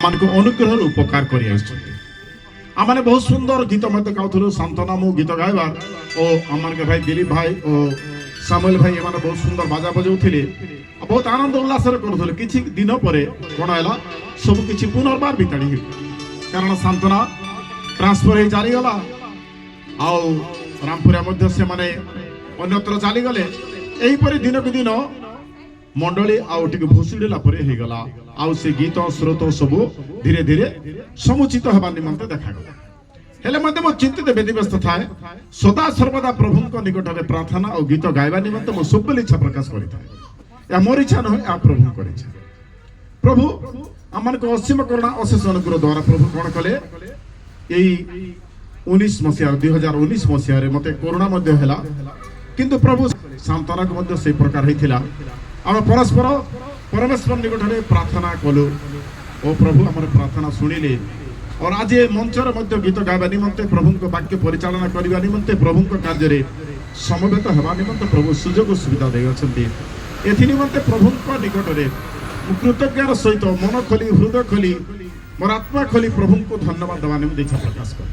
ମାନଙ୍କୁ ଅନୁଗ୍ରହର ଉପକାର କରି ଆସିଛନ୍ତି। ଆମମାନେ ବହୁତ ସୁନ୍ଦର ଗୀତ ମଧ୍ୟ ଗାଉଥିଲୁ। ସାନ୍ତନା ମୁଁ ଗୀତ ଗାଇବାର ଓ ଆମମାନଙ୍କ ଭାଇ ଦିলীପ ଭାଇ ଓ ସାମୁଏଲ ଭାଇ ଏମାନେ ବହୁତ ସୁନ୍ଦର ବାଜା ବଜାଉଥିଲେ, ବହୁତ ଆନନ୍ଦ ଉଲ୍ଲାସରେ କରୁଥିଲେ। କିଛି ଦିନ ପରେ କ'ଣ ହେଲା, ସବୁ କିଛି ପୁନର୍ବାର ବିତାଡ଼ି ହେଲା, କାରଣ ସାନ୍ତନା ଟ୍ରାନ୍ସଫର ହେଇ ଚାଲିଗଲା ଆଉ ରାମପୁରା ମଧ୍ୟ ସେମାନେ ଅନ୍ୟତ୍ର ଚାଲିଗଲେ। ଏହିପରି ଦିନକୁ ଦିନ मंडली आउ टिके भुसुड़िला परे हे गला आउ से गीत स्रोत सब धीरे धीरे समुचित हबा निमंते देखा गला। हेले मते मो चिंतित व्यतिव्यस्त थाए सदा सर्वदा प्रभुଙ୍କ निकटरे प्रार्थना और गीत गाइबा निमंते मो सब इच्छा प्रकाश करि थाए। या मोर इच्छा न आ प्रभु करि इच्छा। प्रभु अमन को असीम करुणा अशेष अनुग्रह द्वारा प्रभु कोन कले एई 19 मसिया 2019 मसिया रे मते कोरोना मध्ये हैला, किंतु प्रभु सांत्वना को मध्ये से प्रकार हेथिला। आम परस्पर परमेश्वर निकटरे प्रार्थना कलु और प्रभु आम प्रार्थना शुणिले और आज मंचर मध्य गीत गाइबा निमंते प्रभु वाक्य परिचालना करने निमंते प्रभु कार्य समवेत होगा निमंते प्रभु सुजोग सुविधा देते। एथि निमंते प्रभु निकटरे कृतज्ञतार सहित मन खोली हृदय खोली मोर आत्मा खोली प्रभु को धन्यवाद देवा निमंते इच्छा प्रकाश कर।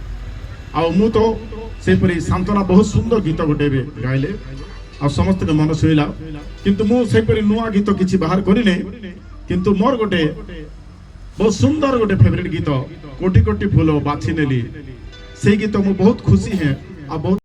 आउ मु तो सेपरी सांत्वना बहुत सुंदर गीत गोटे गाइले आ समस्त के मन शुणिला, किंतु मु सेपरी नुआ गीत किछि बाहर करिने, किंतु मोर गोटे बहुत सुंदर गोटे फेवरेट गीत कोटि कोटि फूल बाछि नेली, से गीत मु बहुत खुशी है आ बहुत